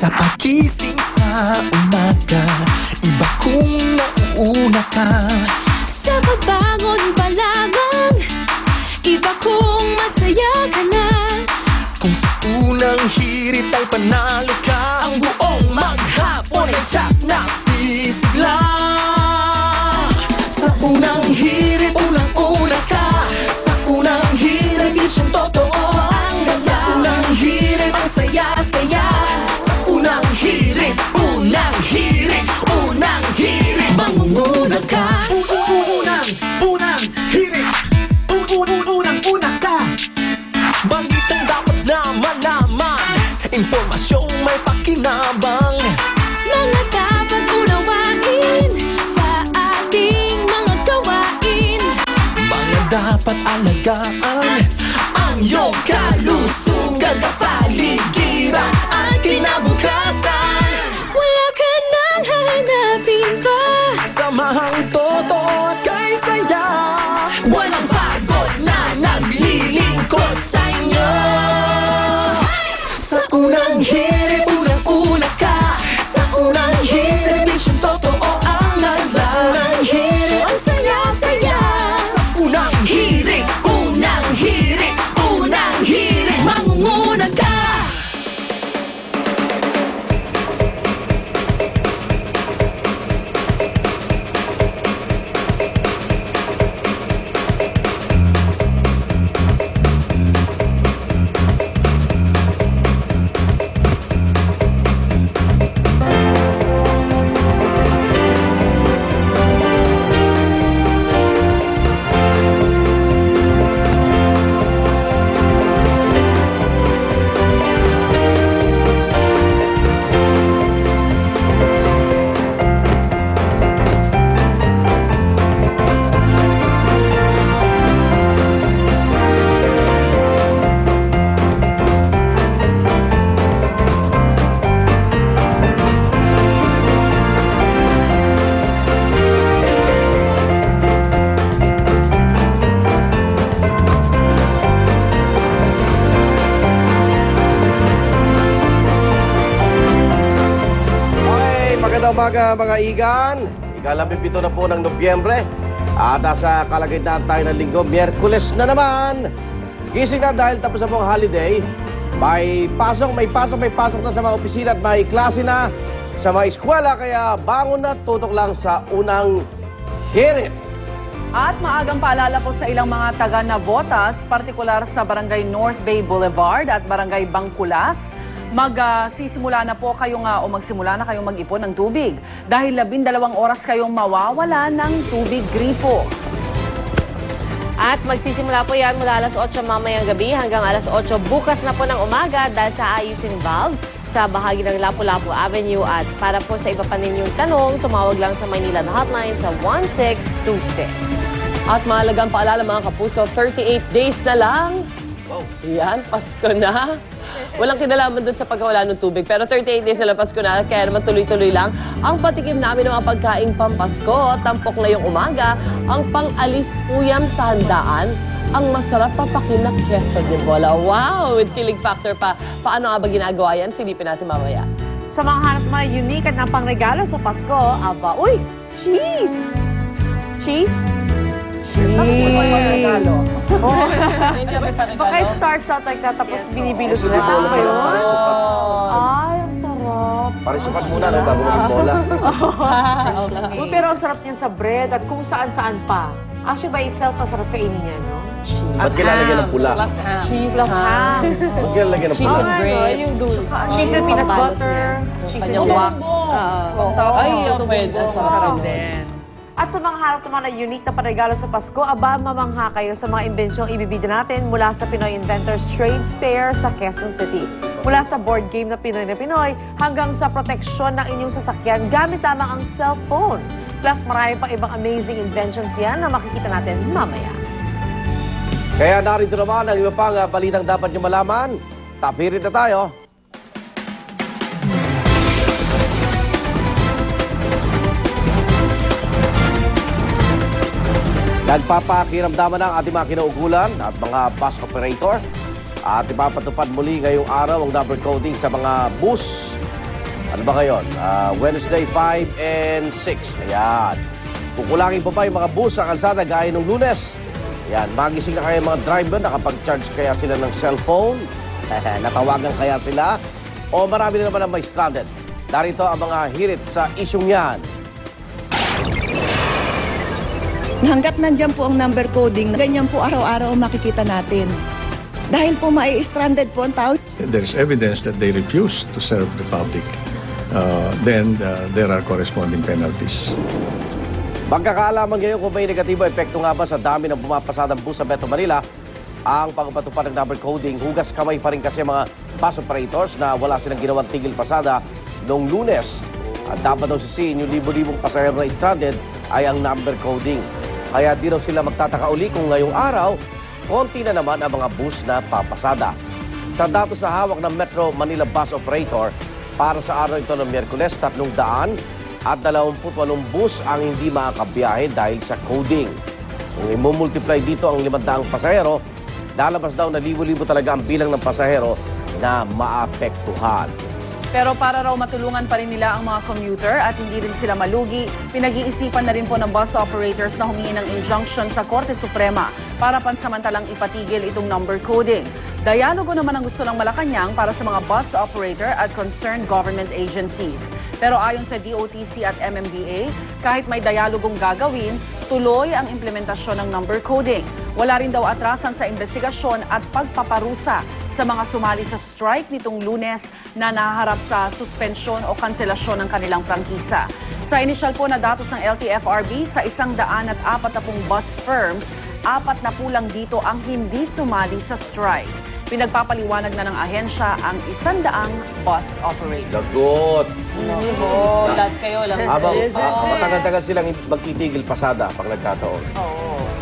Sa pagising sa umaga, iba kung nauuna ka. Sa pagbangon pa lamang, iba kung masaya ka na. Kung sa unang hirit ay panalo ka, ang buong maghapon ay tsak na sisigla. Sa unang hirit, unang-una ka. Sa unang hirit, bisyong totoo ang ganda. Sa unang hirit, ang saya-saya. Sa unang hirit, unang hirit, unang hirit, mangunguna ka. Unang hirit, unang-una ka. Balitang dapat na malaman, impormasyong may pakinabang. Mga dapat unawain sa ating mga gawain. Mga dapat alagaan, ang iyong kalusugan, kapaligiran at kinabukasan. Wala ka nang hahanapin pa. Samahang totoo at kay saya, Walang pagod na naglilingkod sa inyo. sa unang hirit, unang-una ka. Sa unang hirit, bisyong totoo ang nasa. Sa unang hirit, ang saya-saya. Sa unang hirit, Unang hirit, unang hirit, mangunguna ka. Magandang umaga mga igan. Ika-17 na po ng Nobyembre. At nasa kalagitnaan tayo ng linggo, Miyerkules na naman. Gising na dahil tapos na po ang holiday. May pasok na sa mga opisina at may klase na sa mga eskwela. Kaya bangon na, tutok lang sa unang hirit. At maagang paalala po sa ilang mga taga Navotas, partikular sa Barangay North Bay Boulevard at Barangay Bangkulas, magsisimula na po kayong o magsimula na kayong mag-ipon ng tubig dahil 12 oras kayong mawawala ng tubig gripo. At magsisimula po yan mula alas 8 mamayang gabi hanggang alas 8 bukas na po ng umaga dahil sa ayusin valve sa bahagi ng Lapu-Lapu Avenue. At para po sa iba pa ninyong tanong, tumawag lang sa Maynila Hotline sa 1626. At mahalagang paalala mga kapuso, 38 days na lang. Wow. Yan, Pasko na. Walang kinalaman dun sa pagkawala ng tubig. Pero 38 days na lang Pasko na, kaya naman tuloy-tuloy lang ang patikim namin ng mga pagkaing pampasko. Tampok ngayong umaga, ang pang-alis puyam sa handaan, ang masarap papakin na queso de bola. Wow! With kilig factor pa. Paano nga ba ginagawa yan? Silipin natin mamaya. Sa mga hanap mga unique at na pangregalo sa Pasko, aba, uy, cheese! Cheese? Cheese! Baka it starts out like that, tapos binibilog na ba yun? Ay, ang sarap. Parisukat muna no, bago mag-bola. Uy, pero ang sarap niyan sa bread at kung saan-saan pa. Actually, by itself, masarap kainin niya, no? Cheese. Ba't kilalagyan ng pula? Cheese, Plus ham. Ba't kilalagyan ng Cheese pula? and grapes. Yung cheese and peanut butter. Cheese and Kanyang wax. Ay, yung pwede. Sarap din. At sa mga harap naman na unique na panregalo sa Pasko, aba, mamangha kayo sa mga imbensyong ibibida natin mula sa Pinoy Inventors Trade Fair sa Quezon City. Mula sa board game na Pinoy hanggang sa proteksyon ng inyong sasakyan gamit lamang ang cellphone. Plus, marami pang ibang amazing inventions yan na makikita natin mamaya. Kaya narito naman ang iba pang balitang dapat nyo malaman. Tapirit na tayo. Nagpapakiramdaman ng ating mga kinaugulan at mga bus operator at ipapatupad muli ngayong araw ang number coding sa mga bus Ano ba ngayon? Wednesday 5 and 6. Ayan. Kukulangin pa ba yung mga bus sa kalsada gaya ng Lunes? Ayan, magising na kaya yung mga driver, nakapag-charge kaya sila ng cellphone? Natawagan kaya sila? O marami na naman ang may stranded? Darito ang mga hirit sa isyong yan. Hanggat nandyan po ang number coding, ganyan po araw-araw makikita natin. Dahil po mai-stranded po ang tao. There's evidence that they refuse to serve the public. Then there are corresponding penalties. Magkakaalaman ngayon kung may negatibo epekto nga ba sa dami ng pumapasadang bus sa Metro Manila ang pagpapatupad ng number coding. Hugas kamay pa rin kasi mga bus operators na wala silang ginawang tigil pasada noong Lunes. At dapat daw sisihin yung libo-libong pasahero na stranded ay ang number coding. Kaya di raw sila magtataka uli kung ngayong araw, konti na naman ang mga bus na papasada. Sa datos na hawak ng Metro Manila Bus Operator, para sa araw ito ng Miyerkules, 328 bus ang hindi makakabiyahe dahil sa coding. Kung imumultiply dito ang 500 pasahero, lalabas daw na libo-libo talaga ang bilang ng pasahero na maapektuhan. Pero para raw matulungan pa rin nila ang mga commuter at hindi rin sila malugi, pinag-iisipan na rin po ng bus operators na humingi ng injunction sa Korte Suprema para pansamantalang ipatigil itong number coding. Dialogo naman ang gusto ng Malacanang para sa mga bus operator at concerned government agencies. Pero ayon sa DOTC at MMDA, kahit may dialogong gagawin, tuloy ang implementasyon ng number coding. Wala rin daw atrasan sa investigasyon at pagpaparusa sa mga sumali sa strike nitong Lunes na nahaharap sa suspensyon o kanselasyon ng kanilang prangkisa. Sa inisyal po na datos ng LTFRB, sa 140 bus firms, 40 lang dito ang hindi sumali sa strike. Pinagpapaliwanag na ng ahensya ang 100 bus operator. Lagot! Oh, lahat kayo lang. Habang matagal-tagal silang magtitigil pasada pag nagkataon.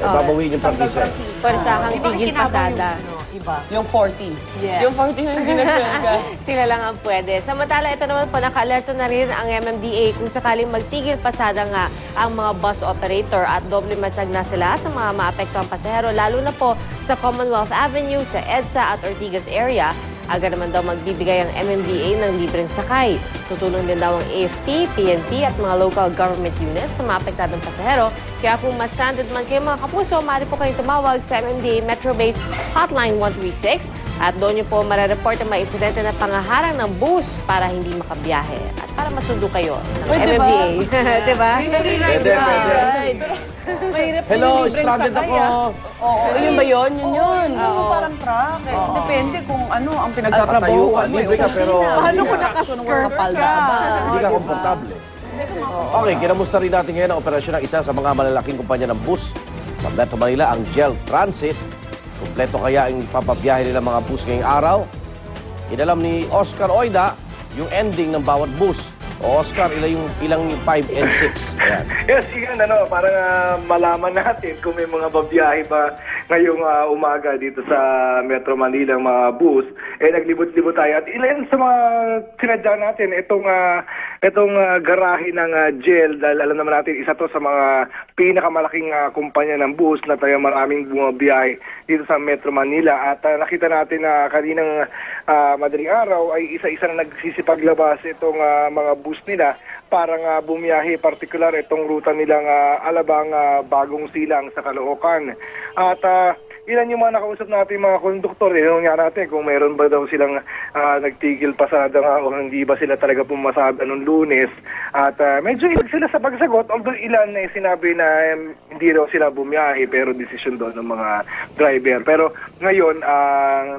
Babawiin yung prangkisa. Parsahang tigil pasada. Iba. Yung 40. Yes. Yung 40 na hindi nagpwede. Sila lang ang pwede. Samantala, ito naman po, naka-alerto na rin ang MMDA kung sakaling magtigil pasada nga ang mga bus operator at doble matiyag na sila sa mga maapektuang pasahero, lalo na po sa Commonwealth Avenue, sa EDSA at Ortigas area. Aga naman daw magbibigay ang MMDA ng libreng sakay. Tutulong din daw ang AFP, PNP at mga local government units sa maapektadong pasahero. Kaya kung mas stranded man kayo mga kapuso, maaari po kayong tumawag sa MMDA Metro Base Hotline 136 at doon niyo po marereport ang mga insidente na pangaharang ng bus para hindi makabiyahe at para masundo kayo ng Pwede ba? MMDA. Diba? Pwede, pwede. Mahirap Hello, yung libreng stranded sakay, ako. Oo, yun ba yun? Yun yun. Oo, parang truck. Depende kung ano ang Patayo pinagtatrabahuan ka, mo. libre ka, pero Paano hindi kung ka- nakaskirt Kapalda ka? ka ba? Hindi ka komportable. Okay, kinamusta rin natin ngayon ang operasyon ng isa sa mga malalaking kumpanya ng bus sa Metro Manila, ang GEL Transit. Kompleto kaya ang papabiyahe nila mga bus ngayong araw? Inalam ni Oscar Oida yung ending ng bawat bus. O Oscar, ilang 5 and 6? Ayan. Yes, yun, parang malaman natin kung may mga babiyahe ba ngayong umaga dito sa Metro Manila, mga bus. Naglibot-libot tayo. At ilan sa mga sinadya natin, itong garahe ng GEL, dahil alam naman natin, isa to sa mga pinakamalaking kumpanya ng bus na tayo maraming bumabiyahe dito sa Metro Manila. At nakita natin na kaninang madaling araw ay isa-isa na nagsisipaglabas itong mga bus nila para bumiyahe, partikular itong ruta nilang Alabang Bagong Silang sa Caloocan. At ilan yung mga nakausap natin mga konduktor, nga natin kung mayroon ba daw silang nagtigil pasada nga o hindi ba sila talaga pumasada noong Lunes. At medyo ilag sila sa pagsagot, although ilan na sinabi na hindi raw sila bumiyahe pero desisyon doon ng mga driver. Pero ngayon,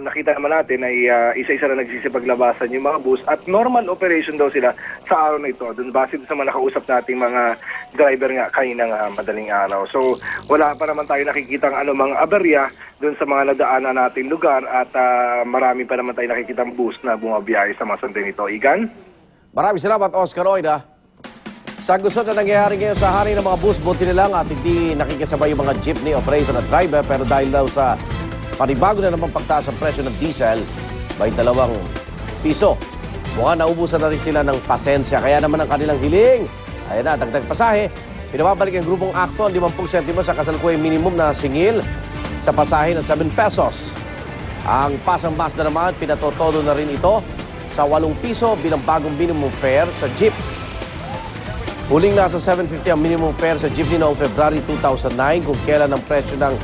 nakita naman natin ay isa-isa na nagsisipaglabasan yung mga bus at normal operation daw sila sa araw na ito. Doon base sa mga nakausap nating mga driver nga kaninang madaling araw. So wala pa naman tayo nakikitang anumang aberya doon sa mga nadaanan nating lugar at marami pa naman tayo nakikitang bus na bumabiyahe sa mga sandali nito. Igan? Maraming salamat, Oscar Oida. Sa gusto na nangyayari ngayon sa hari ng mga bus, buti na lang at hindi nakikisabay yung mga jeepney operator at driver, pero dahil daw sa panibago na naman pagtaas ang presyo ng diesel, by 2 piso. Mukhang naubusan na rin sila ng pasensya, kaya naman ang kanilang hiling. Ayan na, dagdag pasahe. Pinababalik ang grupong Akto ang 50 sentimo sa kasalukuyang minimum na singil sa pasahe ng 7 pesos. Ang Pasang Mazda naman, pinatotodo na rin ito sa 8 piso bilang bagong minimum fare sa jeep. Huling nasa 750 ang minimum fare sa jeepney noong February 2009 kung kailan ang presyo ng